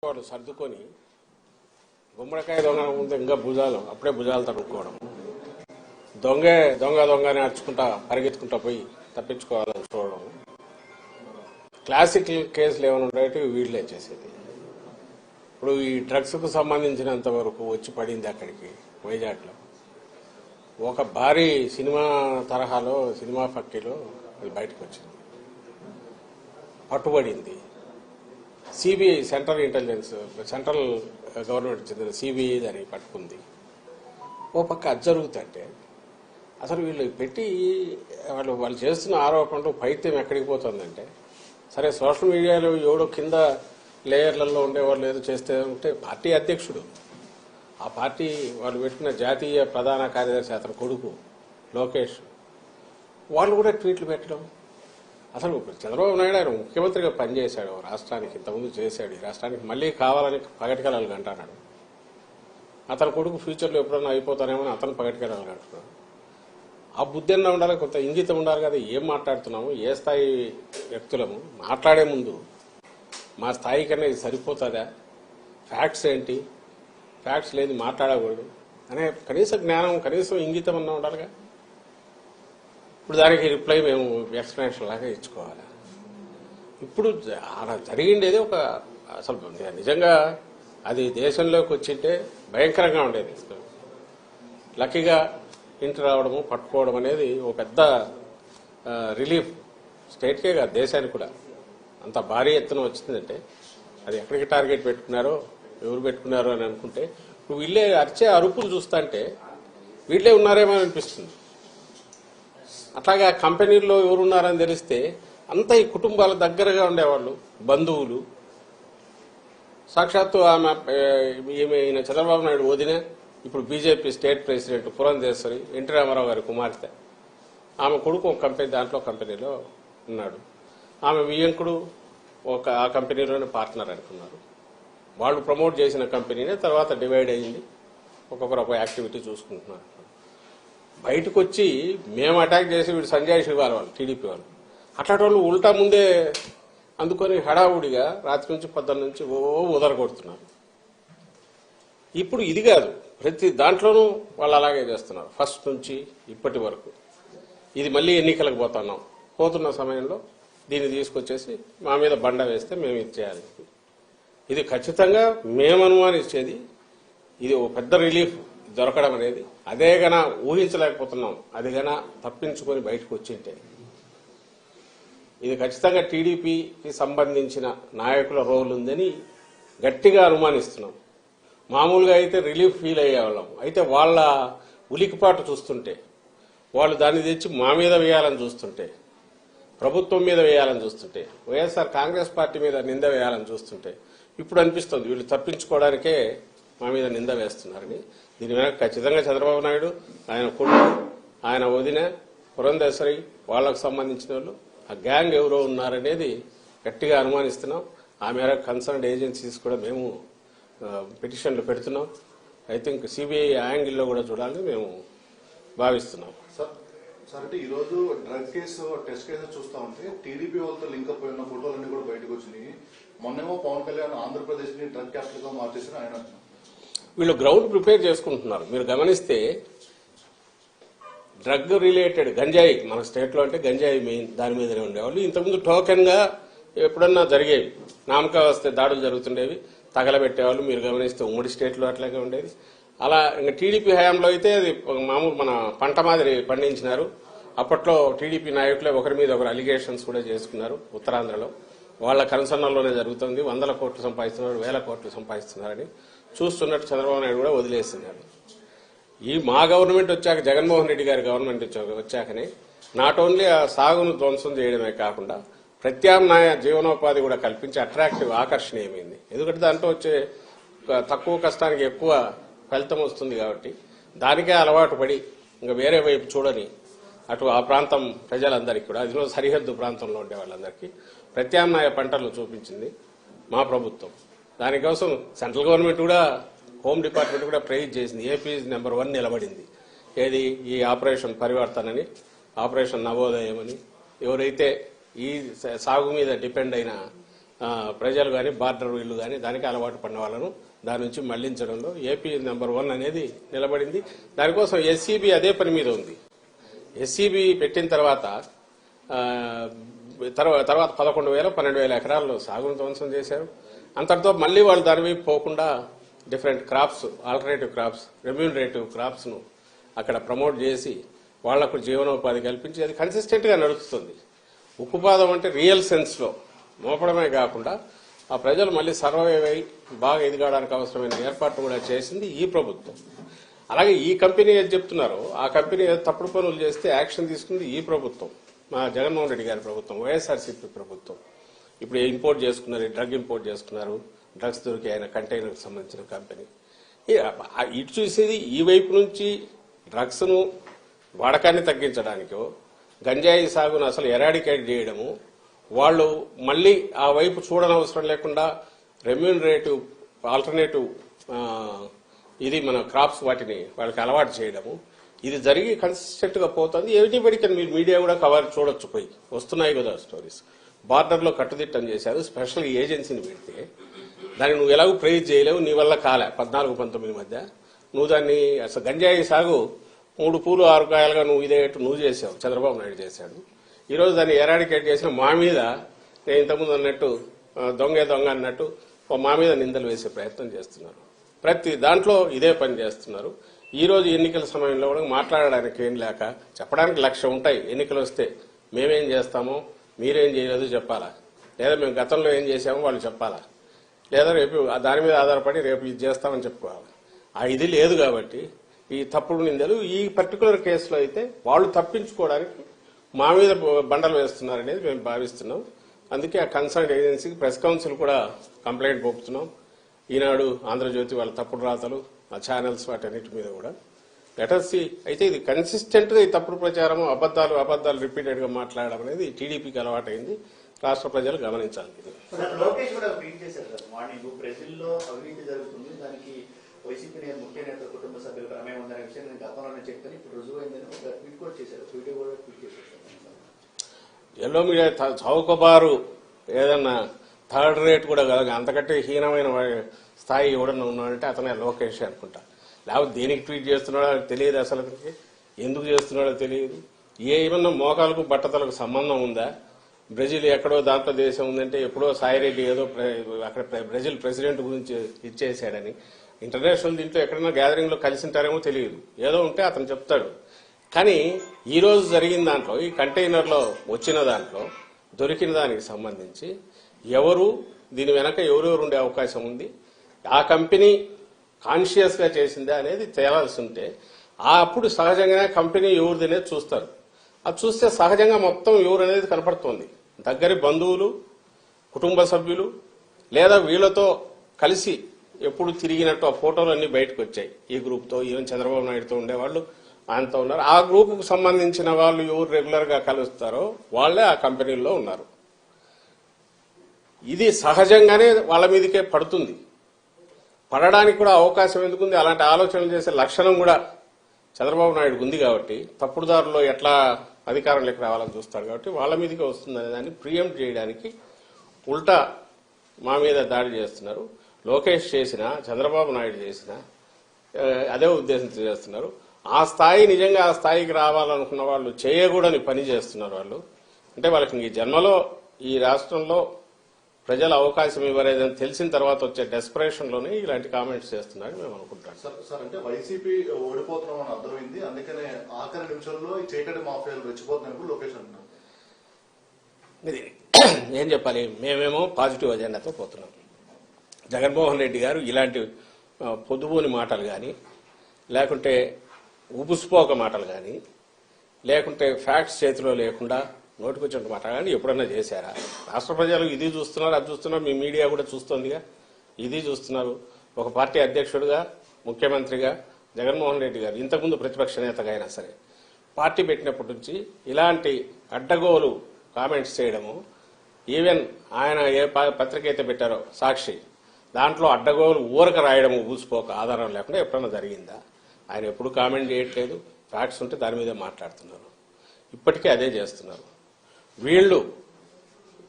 వాడు సర్దుకొని గుమ్మడికాయ దొంగ ముందు ఇంకా భుజాలు అప్పుడే భుజాలు తడుక్కోవడం, దొంగ నడుచుకుంటా పరిగెత్తుకుంటా పోయి తప్పించుకోవాలని చూడడం, క్లాసిక్ కేసులు ఏమైనా ఉంటాయంటే వీళ్ళే చేసేది. ఇప్పుడు ఈ డ్రగ్స్కు సంబంధించినంత వరకు వచ్చి పడింది అక్కడికి వైజాగ్లో ఒక భారీ సినిమా తరహాలో సినిమా ఫక్కీలో అది బయటకు వచ్చింది, పట్టుబడింది. సిబిఐ సెంట్రల్ గవర్నమెంట్ చెందిన సిబిఐ దాన్ని పట్టుకుంది. ఓ పక్క అది జరుగుతుంటే అసలు వీళ్ళు పెట్టి వాళ్ళు చేస్తున్న ఆరోపణలు పైత్యం ఎక్కడికి పోతుందంటే, సరే సోషల్ మీడియాలో ఎవడో కింద లేయర్లలో ఉండేవాళ్ళు ఏదో చేస్తే ఉంటే పార్టీ అధ్యక్షుడు, ఆ పార్టీ వాళ్ళు పెట్టిన జాతీయ ప్రధాన కార్యదర్శి అతని కొడుకు లోకేష్ వాళ్ళు కూడా ట్వీట్లు పెట్టడం. అసలు చంద్రబాబు నాయుడు ఆయన ముఖ్యమంత్రిగా పనిచేశాడు రాష్ట్రానికి, ఇంతకుముందు చేశాడు, ఈ రాష్ట్రానికి మళ్లీ కావాలని పగటికెళ్ళాలి అంటున్నాడు. అతని కొడుకు ఫ్యూచర్లో ఎప్పుడన్నా అయిపోతానేమో అతను పగటికెళ్ళాలి అంటున్నాడు. ఆ బుద్ధి అన్నా ఉండాలి, కొంత ఇంగితం ఉండాలి కదా. ఏం మాట్లాడుతున్నాము, ఏ స్థాయి వ్యక్తులము, మాట్లాడే ముందు మా స్థాయి కన్నా ఇది సరిపోతుందా, ఫ్యాక్ట్స్ ఏంటి, ఫ్యాక్ట్స్ లేదు మాట్లాడకూడదు అనే కనీస జ్ఞానం, కనీసం ఇంగితం అన్నా ఉండాలిగా. ఇప్పుడు దానికి రిప్లై మేము ఎక్స్ప్లెనేషన్ లాగా ఇచ్చుకోవాలి. ఇప్పుడు అలా జరిగిండేది ఒక అసలు నిజంగా అది దేశంలోకి వచ్చింటే భయంకరంగా ఉండేది. లక్కీగా ఇంటి రావడము పట్టుకోవడం అనేది ఒక పెద్ద రిలీఫ్ స్టేట్కే కాదు దేశానికి కూడా. అంత భారీ ఎత్తున వచ్చిందంటే అది ఎక్కడికి టార్గెట్ పెట్టుకున్నారో ఎవరు పెట్టుకున్నారో అని అనుకుంటే ఇప్పుడు వీళ్ళే అరిచే అరుపులు చూస్తుంటే వీళ్ళే ఉన్నారేమో అనిపిస్తుంది. అట్లాగా కంపెనీల్లో ఎవరున్నారని తెలిస్తే అంతా ఈ కుటుంబాల దగ్గరగా ఉండేవాళ్ళు, బంధువులు. సాక్షాత్తు ఈయన చంద్రబాబు నాయుడు వదిన, ఇప్పుడు BJP state president Purandeswari, NT Rama Rao గారి కుమార్తె, ఆమె కొడుకు ఒక కంపెనీలో ఉన్నాడు. ఆమె వియ్యంకుడు ఆ కంపెనీలోనే పార్ట్నర్ అనుకున్నారు. వాళ్ళు ప్రమోట్ చేసిన కంపెనీనే తర్వాత డివైడ్ అయ్యింది, ఒక్కొక్కరు ఒక యాక్టివిటీ చూసుకుంటున్నారు. బయటకు వచ్చి మేము అటాక్ చేసి వీడు సంజయ్ శివాల్ వాళ్ళు టీడీపీ వాళ్ళు అట్లాంటి వాళ్ళు ఉల్టా ముందే అందుకొని హడావుడిగా రాత్రి నుంచి పొద్దున్న నుంచి ఉదరగొడుతున్నారు. ఇప్పుడు ఇది కాదు, ప్రతి దాంట్లోనూ వాళ్ళు అలాగే చేస్తున్నారు ఫస్ట్ నుంచి ఇప్పటి వరకు. ఇది మళ్ళీ ఎన్నికలకు పోతున్న సమయంలో దీన్ని తీసుకొచ్చేసి మా మీద బండ వేస్తే మేము ఇది చేయాలి. ఇది ఖచ్చితంగా మేము అనుమానించేది ఇది ఒక పెద్ద రిలీఫ్ దొరకడం అనేది. అదే గన ఊహించలేకపోతున్నాం, అది గన తప్పించుకొని బయటకు వచ్చింటే ఇది ఖచ్చితంగా టీడీపీకి సంబంధించిన నాయకుల రోల్ ఉందని గట్టిగా అనుమానిస్తున్నాం. మామూలుగా అయితే రిలీఫ్ ఫీల్ అయ్యేవాళ్ళం, అయితే వాళ్ళ ఉలికిపాటు చూస్తుంటే, వాళ్ళు దాన్ని తెచ్చి మా మీద వేయాలని చూస్తుంటే, ప్రభుత్వం మీద వేయాలని చూస్తుంటే, వైఎస్ఆర్ కాంగ్రెస్ పార్టీ మీద నింద వేయాలని చూస్తుంటే ఇప్పుడు అనిపిస్తుంది వీళ్ళు తప్పించుకోవడానికే మా మీద నింద వేస్తున్నారని. దీని వెనక ఖచ్చితంగా చంద్రబాబు నాయుడు, ఆయన కొడుకు, ఆయన వదిన పురంధేశ్వరి, వాళ్లకు సంబంధించిన వాళ్ళు, ఆ గ్యాంగ్ ఎవరో ఉన్నారనేది గట్టిగా అనుమానిస్తున్నాం. ఆ మేరకు కన్సర్న్డ్ ఏజెన్సీస్ కూడా మేము పిటిషన్లు పెడుతున్నాం. ఐ థింక్ సిబిఐ యాంగిల్లో కూడా చూడాలని మేము భావిస్తున్నాం. సార్ అంటే ఈ రోజు డ్రగ్ కేసు టెస్ట్ కేసు చూస్తా ఉంటే టీడీపీ వాళ్ళతో లింక్ అప్ అయిన ఫోటోలన్నీ కూడా బయటకు వచ్చినాయి. మొన్నేమో పవన్ కళ్యాణ్ ఆంధ్రప్రదేశ్ ని డ్రగ్ క్యాపిటల్ గా మార్చేసిన ఆయన వీళ్ళు గ్రౌండ్ ప్రిపేర్ చేసుకుంటున్నారు. మీరు గమనిస్తే డ్రగ్ రిలేటెడ్ గంజాయి మన స్టేట్ లో అంటే గంజాయి మెయిన్, దాని మీదనే ఉండేవాళ్ళు. ఇంతకుముందు టోకెన్ గా ఎప్పుడన్నా జరిగేవి, నామకా వస్తే దాడులు జరుగుతుండేవి, తగలబెట్టేవాళ్ళు. మీరు గమనిస్తే ఉమ్మడి స్టేట్ లో అట్లాగే ఉండేది. అలా ఇంకా టీడీపీ హయాంలో అయితే అది మామూలు మన పంట మాదిరి పండించినారు. అప్పట్లో టీడీపీ నాయకులే ఒకరి మీద ఒకరు అలిగేషన్స్ కూడా చేసుకున్నారు. ఉత్తరాంధ్రలో వాళ్ళ కన్సర్న్లోనే జరుగుతుంది. 100 కోట్లు సంపాదిస్తున్నారు, 1000 కోట్లు సంపాదిస్తున్నారని చూస్తున్నట్టు చంద్రబాబు నాయుడు కూడా వదిలేస్తున్నారు. ఈ మా గవర్నమెంట్ వచ్చాక, జగన్మోహన్ రెడ్డి గారి గవర్నమెంట్ వచ్చాకనే నాట్ ఓన్లీ ఆ సాగును ధ్వంసం చేయడమే కాకుండా ప్రత్యామ్నాయ జీవనోపాధి కూడా కల్పించి అట్రాక్టివ్, ఆకర్షణీయమైంది. ఎందుకంటే దాంట్లో వచ్చే తక్కువ కష్టానికి ఎక్కువ ఫలితం వస్తుంది కాబట్టి దానికే అలవాటు పడి ఇంకా వేరే వైపు చూడని అటు ఆ ప్రాంతం ప్రజలందరికీ కూడా, అదిలో సరిహద్దు ప్రాంతంలో ఉండే వాళ్ళందరికీ ప్రత్యామ్నాయ పంటలు చూపించింది మా ప్రభుత్వం. దానికోసం సెంట్రల్ గవర్నమెంట్ కూడా, హోమ్ డిపార్ట్మెంట్ కూడా ప్రైజ్ చేసింది. ఏపీ నెంబర్ 1 నిలబడింది. ఏది ఈ ఆపరేషన్ పరివర్తనని, ఆపరేషన్ నవోదయం అని. ఎవరైతే ఈ సాగు మీద డిపెండ్ అయిన ప్రజలు కానీ బార్డర్ వీళ్ళు కానీ దానికి అలవాటు పడిన వాళ్ళను దాని నుంచి మళ్లించడంలో ఏపీ నెంబర్ 1 అనేది నిలబడింది. దానికోసం ఎస్సీబీ అదే పని మీద ఉంది. ఎస్సీబీ పెట్టిన తర్వాత 11,000 12,000 ఎకరాల్లో సాగును ధ్వంసం చేశారు. అంతటితో మళ్లీ వాళ్ళు దాని వైపు పోకుండా different crops, alternative crops, remunerative crops ను అక్కడ ప్రమోట్ చేసి వాళ్లకు జీవనోపాధి కల్పించి అది కన్సిస్టెంట్ గా నడుస్తుంది. ఉక్కుపాదం అంటే రియల్ సెన్స్ లో మోపడమే కాకుండా ఆ ప్రజలు మళ్లీ సర్వైవ్ అయి బాగా ఎదగడానికి అవసరమైన ఏర్పాట్లు కూడా చేసింది ఈ ప్రభుత్వం. అలాగే ఈ కంపెనీ ఏది చెప్తున్నారో ఆ కంపెనీ తప్పుడు పనులు చేస్తే యాక్షన్ తీసుకుంది ఈ ప్రభుత్వం, మా జగన్మోహన్ రెడ్డి గారి ప్రభుత్వం, వైఎస్ఆర్సీపీ ప్రభుత్వం. ఇప్పుడు ఇంపోర్ట్ చేసుకున్నారు, డ్రగ్ ఇంపోర్ట్ చేసుకున్నారు, డ్రగ్స్ దొరికి ఆయన కంటైనర్కి సంబంధించిన కంపెనీ. ఇటు చూసేది ఈ వైపు నుంచి డ్రగ్స్ ను వాడకాన్ని తగ్గించడానికో గంజాయి సాగును అసలు ఎరాడికేట్ చేయడము, వాళ్ళు మళ్లీ ఆ వైపు చూడనవసరం లేకుండా రెమ్యూనరేటివ్ ఆల్టర్నేటివ్ ఇది మన క్రాప్స్ వాటిని వాళ్ళకి అలవాటు చేయడము, ఇది జరిగి కన్సిస్టెంట్ గా పోతుంది. ఎవ్రీబడికి మీరు మీడియా కూడా కవర్ చూడొచ్చు, పోయి వస్తున్నాయి కదా స్టోరీస్. బార్డర్ లో కట్టుదిట్టం చేశారు, స్పెషల్ ఏజెన్సీని పెడితే దాన్ని నువ్వు ఎలాగూ ప్రైజ్ చేయలేవు, నీ వల్ల కాలే. 14-19 మధ్య నువ్వు దాన్ని అసలు గంజాయి సాగు 3 పూలు 6 కాయలుగా నువ్వు నువ్వు చేసావు, చంద్రబాబు నాయుడు చేశాడు. ఈ రోజు దాన్ని ఎరాడికేట్ చేసిన మా మీద నేను ఇంతకుముందు అన్నట్టు దొంగ అన్నట్టు మా మీద నిందలు వేసే ప్రయత్నం చేస్తున్నారు. ప్రతి దాంట్లో ఇదే పని చేస్తున్నారు. ఈ రోజు ఎన్నికల సమయంలో కూడా మాట్లాడడానికి ఏం లేక చెప్పడానికి 1,00,000 ఉంటాయి. ఎన్నికలు వస్తే మేమేం చేస్తామో మీరేం చేయలేదు చెప్పాలా, లేదా మేము గతంలో ఏం చేశామో వాళ్ళు చెప్పాలా, లేదా రేపు దాని మీద ఆధారపడి రేపు ఇది చేస్తామని చెప్పుకోవాలి. ఆ ఇది లేదు కాబట్టి ఈ తప్పుడు నిందలు ఈ పర్టికులర్ కేసులో అయితే వాళ్ళు తప్పించుకోవడానికి మా మీద బండలు వేస్తున్నారనేది మేము భావిస్తున్నాం. అందుకే ఆ కన్సర్న్ ఏజెన్సీకి ప్రెస్ కౌన్సిల్ కూడా కంప్లైంట్ పంపుతున్నాం. ఈనాడు, ఆంధ్రజ్యోతి వాళ్ళ తప్పుడు రాతలు, ఆ ఛానల్స్ వాటన్నిటి మీద కూడా లెటర్సీ అయితే ఇది కన్సిస్టెంట్ గా ఈ తప్పుడు ప్రచారం, అబద్దాలు రిపీటెడ్ గా మాట్లాడడం అనేది టీడీపీకి అలవాటైంది. రాష్ట్ర ప్రజలు గమనించాలి. లోకేష్ కూడా ట్వీట్ చేశారు సార్, మార్నింగ్ బ్రెజిల్లో అవినీతి జరుగుతుంది, దానికి వైసీపీ ముఖ్య నేతల కుటుంబ సభ్యుల ప్రమేయం ఉందనే విషయం నేను గతంలోనే చెప్పాను, ఇప్పుడు రుజువు అయిందని ఒక ట్వీట్ కూడా చేశారు. వీడియో కూడా ట్వీట్ చేశారు. ఎల్లో మీడియా చౌకబారు ఏదన్నా థర్డ్ రేట్ కూడా కదా, అంతకంటే హీనమైన స్థాయి ఎవడన్నా ఉన్నాడంటే అతనే లోకేష్ అనుకుంటా. లేకపోతే దేనికి ట్వీట్ చేస్తున్నాడో తెలియదు, అసలు ఎందుకు చేస్తున్నాడో తెలియదు. ఏమన్నా మోకాలకు బట్టతలకు సంబంధం ఉందా? బ్రెజిల్ ఎక్కడో దాంట్లో దేశం ఉందంటే ఎప్పుడో సాయిరెడ్డి ఏదో అక్కడ బ్రెజిల్ ప్రెసిడెంట్ గురించి ఇచ్చేసాడని ఇంటర్నేషనల్ దీంట్లో ఎక్కడైనా గ్యాదరింగ్ లో కలిసి ఉంటారేమో తెలియదు, ఏదో ఉంటే అతను చెప్తాడు. కానీ ఈ రోజు జరిగిన దాంట్లో, ఈ కంటైనర్ లో వచ్చిన దాంట్లో దొరికిన దానికి సంబంధించి ఎవరు దీని వెనక ఎవరెవరు ఉండే అవకాశం ఉంది, ఆ కంపెనీ కాన్షియస్ గా చేసిందా అనేది తేలాల్సి ఉంటే అప్పుడు సహజంగానే కంపెనీ ఎవరిది అనేది చూస్తారు. అది చూస్తే సహజంగా మొత్తం ఎవరు అనేది కనపడుతోంది. దగ్గరి బంధువులు, కుటుంబ సభ్యులు, లేదా వీళ్లతో కలిసి ఎప్పుడు తిరిగినట్టు ఆ ఫోటోలు అన్ని బయటకు వచ్చాయి. ఈ గ్రూప్ తో, ఈవెన్ చంద్రబాబు నాయుడుతో ఉండేవాళ్ళు ఆయనతో ఉన్నారు. ఆ గ్రూప్ కు సంబంధించిన వాళ్ళు ఎవరు రెగ్యులర్ గా కలుస్తారో వాళ్లే ఆ కంపెనీల్లో ఉన్నారు. ఇది సహజంగానే వాళ్ళ మీదకే పడుతుంది. పడడానికి కూడా అవకాశం ఎందుకుంది? అలాంటి ఆలోచనలు చేసే లక్షణం కూడా చంద్రబాబు నాయుడుకు ఉంది కాబట్టి, తప్పుడు దారిలో ఎట్లా అధికారంలోకి రావాలని చూస్తాడు కాబట్టి వాళ్ళ మీదకే వస్తుందనే దాన్ని ప్రియంప్ట్ చేయడానికి ఉల్టా మా మీద దాడి చేస్తున్నారు. లోకేష్ చేసిన, చంద్రబాబు నాయుడు చేసిన అదే ఉద్దేశంతో చేస్తున్నారు. ఆ స్థాయి నిజంగా ఆ స్థాయికి రావాలనుకున్న వాళ్ళు చేయకూడని పని చేస్తున్నారు. వాళ్ళు అంటే వాళ్ళకి ఈ జన్మలో ఈ రాష్ట్రంలో ప్రజల అవకాశం ఇవ్వలేదని తెలిసిన తర్వాత వచ్చే డెస్పరేషన్ లోనే ఇలాంటి కామెంట్స్ చేస్తున్నారని మేము అనుకుంటాం. సార్ అంటే వైసీపీ ఓడిపోతున్నాం అని అర్థమైంది, అందుకనే ఆఖరి నిమిషంలో ఈ చీకటి మాఫియాలు రెచ్చిపోతున్నాయి లోకేష్ అంటున్నారు. ఏం చెప్పాలి, మేమేమో పాజిటివ్ అజెండాతో పోతున్నాం. జగన్మోహన్ రెడ్డి గారు ఇలాంటి పొద్దుబోని మాటలు కానీ, లేకుంటే ఉబుస్పోక మాటలు కానీ, లేకుంటే ఫ్యాక్ట్స్ చేతిలో లేకుండా నోటికొచ్చిన మాట కానీ ఎప్పుడన్నా చేశారా? రాష్ట్ర ప్రజలు ఇది చూస్తున్నారు, అది చూస్తున్నారు, మీ మీడియా కూడా చూస్తోందిగా, ఇది చూస్తున్నారు. ఒక పార్టీ అధ్యక్షుడిగా, ముఖ్యమంత్రిగా జగన్మోహన్ రెడ్డి గారు ఇంతకుముందు ప్రతిపక్ష నేతగా అయినా సరే పార్టీ పెట్టినప్పటి నుంచి ఇలాంటి అడ్డగోలు కామెంట్స్ చేయడము, ఈవెన్ ఆయన ఏ పత్రిక అయితే పెట్టారో సాక్షి, దాంట్లో అడ్డగోలు ఊరక రాయడము ఊసిపోక ఆధారం లేకుండా ఎప్పుడన్నా జరిగిందా? ఆయన ఎప్పుడు కామెంట్ చేయట్లేదు, ఫ్యాక్ట్స్ ఉంటే దాని మీదే మాట్లాడుతున్నారు. ఇప్పటికే అదే చేస్తున్నారు. వీళ్ళు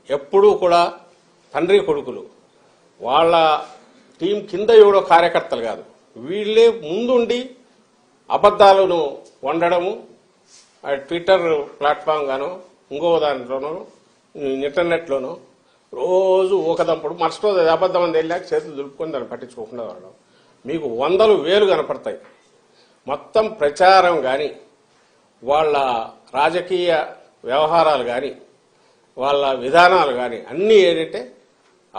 ఎప్పుడూ కూడా తండ్రి కొడుకులు వాళ్ళ టీం కింద ఎవడో కార్యకర్తలు కాదు, వీళ్ళే ముందుండి అబద్ధాలను వండడము, ట్విట్టర్ ప్లాట్ఫామ్ గానో ఇంకో దాంట్లోనో ఇంటర్నెట్లోనో రోజు ఊకదంపుడు, మరుసటి రోజు అది అబద్ధం అని వెళ్ళాక చేతులు దులుపుకొని దాన్ని పట్టించుకోకుండా వాళ్ళం. మీకు 100,000 కనపడతాయి. మొత్తం ప్రచారం కానీ వాళ్ళ రాజకీయ వ్యవహారాలు కానీ వాళ్ళ విధానాలు కానీ అన్నీ ఏంటంటే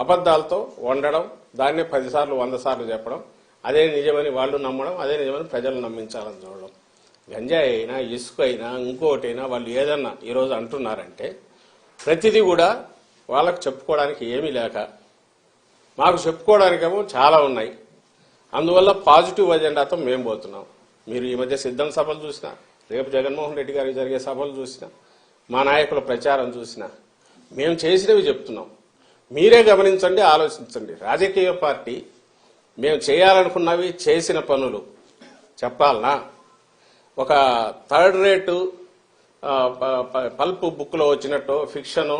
అబద్ధాలతో వండడం, దాన్నే 10 సార్లు 100 సార్లు చెప్పడం, అదే నిజమని వాళ్ళు నమ్మడం, అదే నిజమని ప్రజలు నమ్మించాలని చూడడం. గంజాయి అయినా ఇసుక అయినా ఇంకోటైనా వాళ్ళు ఏదన్నా ఈరోజు అంటున్నారంటే ప్రతిదీ కూడా వాళ్ళకు చెప్పుకోవడానికి ఏమీ లేక, మాకు చెప్పుకోవడానికేమో చాలా ఉన్నాయి. అందువల్ల పాజిటివ్ ఎజెండాతో మేము పోతున్నాం. మీరు ఈ మధ్య సిద్ధం సభలు చూసినా, రేపు జగన్మోహన్ రెడ్డి గారికి జరిగే సభలు చూసినా, మా నాయకుల ప్రచారం చూసినా మేము చేసినవి చెప్తున్నాం. మీరే గమనించండి, ఆలోచించండి. రాజకీయ పార్టీ మేము చేయాలనుకున్నవి చేసిన పనులు చెప్పాలనా? ఒక థర్డ్ రేటు పల్ప్ బుక్లో వచ్చినట్టు ఫిక్షను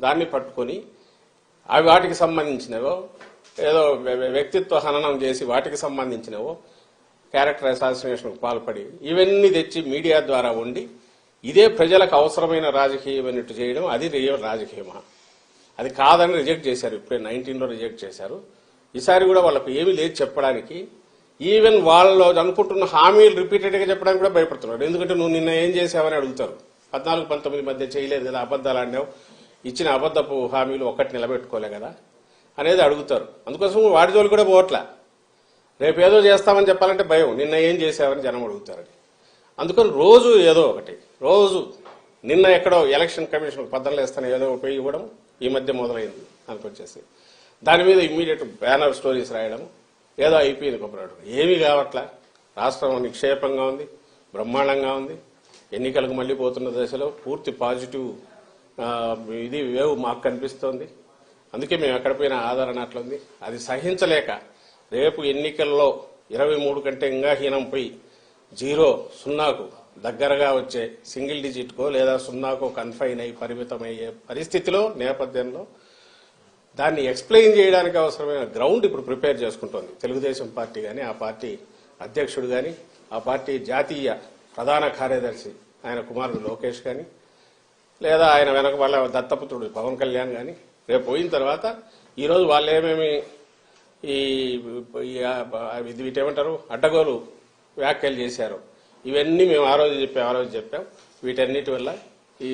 దాన్ని పట్టుకొని అవి వాటికి సంబంధించినవో, ఏదో వ్యక్తిత్వ హననం చేసి వాటికి సంబంధించినవో క్యారెక్టర్ అసాసినేషన్కు పాల్పడి ఇవన్నీ తెచ్చి మీడియా ద్వారా ఉండి ఇదే ప్రజలకు అవసరమైన రాజకీయం అన్నట్టు చేయడం, అది రియల్ రాజకీయమా? అది కాదని రిజెక్ట్ చేశారు. ఇప్పుడే 19లో రిజెక్ట్ చేశారు. ఈసారి కూడా వాళ్ళకు ఏమీ లేదు చెప్పడానికి. ఈవెన్ వాళ్ళు అనుకుంటున్న హామీలు రిపీటెడ్గా చెప్పడానికి కూడా భయపడుతున్నారు. ఎందుకంటే నువ్వు నిన్న ఏం చేసావని అడుగుతారు. 14-19 మధ్య చేయలేదు కదా, అబద్దాలు ఆడినావు, ఇచ్చిన అబద్దపు హామీలు ఒక్కటి నిలబెట్టుకోలే కదా అనేది అడుగుతారు. అందుకోసం వాడి జోలు కూడా పోవట్లా. రేపు ఏదో చేస్తామని చెప్పాలంటే భయం, నిన్న ఏం చేసావని జనం అడుగుతారని. అందుకని రోజు ఏదో ఒకటి, రోజు నిన్న ఎక్కడో ఎలక్షన్ కమిషన్ పద్ధతులు వేస్తాను ఏదో పోయి ఇవ్వడం ఈ మధ్య మొదలైంది అనుకొచ్చేసి దాని మీద ఇమ్మీడియట్ బ్యానర్ స్టోరీస్ రాయడం, ఏదో అయిపోయింది కొబ్బరాడు. ఏమీ కావట్లా. రాష్ట్రం నిక్షేపంగా ఉంది, బ్రహ్మాండంగా ఉంది. ఎన్నికలకు మళ్లీ పోతున్న దశలో పూర్తి పాజిటివ్ ఇది వేవ్ మాకు కనిపిస్తోంది. అందుకే మేము ఎక్కడ పోయినా ఆదరణ అట్లుంది. అది సహించలేక రేపు ఎన్నికల్లో 23 కంటే ఇంకా హీనం పోయి 0-0కు దగ్గరగా వచ్చే సింగిల్ డిజిట్కో లేదా 0కో కన్ఫైన్ అయి పరిమితమయ్యే పరిస్థితిలో నేపథ్యంలో దాన్ని ఎక్స్ప్లెయిన్ చేయడానికి అవసరమైన గ్రౌండ్ ఇప్పుడు ప్రిపేర్ చేసుకుంటోంది తెలుగుదేశం పార్టీ కానీ, ఆ పార్టీ అధ్యక్షుడు కానీ, ఆ పార్టీ జాతీయ ప్రధాన కార్యదర్శి ఆయన కుమారుడు లోకేష్ కానీ, లేదా ఆయన వెనక వాళ్ళ దత్తపుత్రుడు పవన్ కళ్యాణ్ కానీ. రేపు పోయిన తర్వాత ఈరోజు వాళ్ళు ఏమేమి వీటేమంటారు అడ్డగోలు వ్యాఖ్యలు చేశారు, ఇవన్నీ మేము ఆ రోజు చెప్పాం. వీటన్నిటి వల్ల ఈ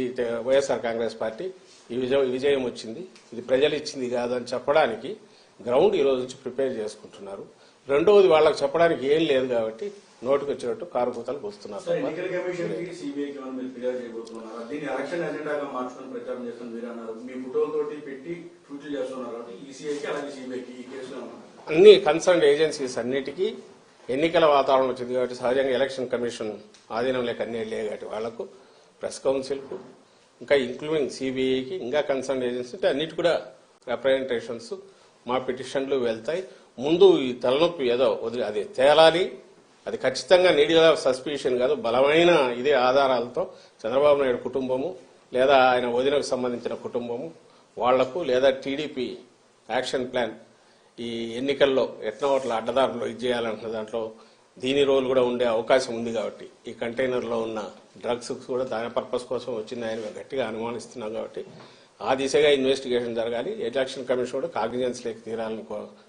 వైఎస్ఆర్ కాంగ్రెస్ పార్టీ ఈ విజయం వచ్చింది, ఇది ప్రజలు ఇచ్చింది కాదని చెప్పడానికి గ్రౌండ్ ఈ రోజు నుంచి ప్రిపేర్ చేసుకుంటున్నారు. రెండవది వాళ్ళకి చెప్పడానికి ఏం లేదు కాబట్టి నోటుకు వచ్చినట్టు కారుకూతలు పోస్తున్నారు. ఎన్నికల కమిషన్ కి సిబిఐకి మీరు ఫిర్యాదు చేయబోతున్నారు. దీన్ని ఎలక్షన్ ఎజెండాగా మార్చుకొని ప్రచారం చేస్తున్న మీరు అన్నారు. మీ ఫోటోలతోటి పెట్టి ట్వీట్లు చేస్తున్నారు కాబట్టి ఈసీఐకి అలాగే సిబిఐకి ఈ కేసులో అన్ని కన్సర్న్ ఏజెన్సీస్ అన్నిటికీ ఎన్నికల వాతావరణం వచ్చింది కాబట్టి సహజంగా ఎలక్షన్ కమిషన్ ఆధీనం లేక అన్ని వెళ్ళాయి కాబట్టి వాళ్లకు ప్రెస్ కౌన్సిల్కు ఇంకా ఇంక్లూడింగ్ సిబిఐకి ఇంకా కన్సర్న్ ఏజెన్సీ అన్నిటి కూడా రిప్రజెంటేషన్స్ మా పిటిషన్లు వెళ్తాయి. ముందు ఈ తలనొప్పి ఏదో వదిలి అది తేలాలి. అది ఖచ్చితంగా నీడియల్ ఆఫ్ సస్పిషన్ కాదు, బలమైన ఇదే ఆధారాలతో చంద్రబాబు నాయుడు కుటుంబము లేదా ఆయన వదినకు సంబంధించిన కుటుంబము వాళ్లకు లేదా టీడీపీ యాక్షన్ ప్లాన్ ఈ ఎన్నికల్లో ఎట్నోట్ల అడ్డదారుల్లో ఇది చేయాలంటున్న దాంట్లో దీని రోల్ కూడా ఉండే అవకాశం ఉంది కాబట్టి ఈ కంటైనర్లో ఉన్న డ్రగ్స్ కూడా దాని పర్పస్ కోసం వచ్చింది ఆయన గట్టిగా అనుమానిస్తున్నాం కాబట్టి ఆ దిశగా ఇన్వెస్టిగేషన్ జరగాలి. ఎలక్షన్ కమిషన్ కూడా కాగ్నిజెన్స్ లేక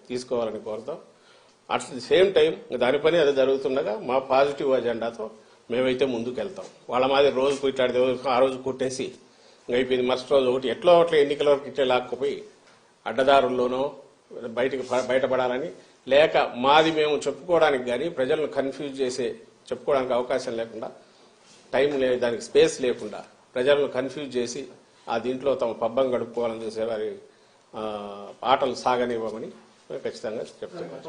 తీసుకోవాలని కోరుతాం. అట్ ది సేమ్ టైం దాని పని అది జరుగుతుండగా మా పాజిటివ్ అజెండాతో మేమైతే ముందుకు వెళ్తాం. వాళ్ళ మాది రోజు ఇట్లాంటి ఆ రోజు కొట్టేసి అయిపోయింది, మరుసటి రోజు ఒకటి ఎట్లా ఎన్నికల వరకు ఇట్లా లాక్కుపోయి అడ్డదారుల్లోనో బయటపడాలని లేక మాది మేము చెప్పుకోవడానికి కానీ ప్రజలను కన్ఫ్యూజ్ చేసే చెప్పుకోవడానికి అవకాశం లేకుండా టైం లేదు, దానికి స్పేస్ లేకుండా ప్రజలను కన్ఫ్యూజ్ చేసి ఆ దీంట్లో తమ పబ్బం గడుపుకోవాలని చూసే వారి ఆటలు సాగనివ్వమని ఖచ్చితంగా చెప్తున్నాం.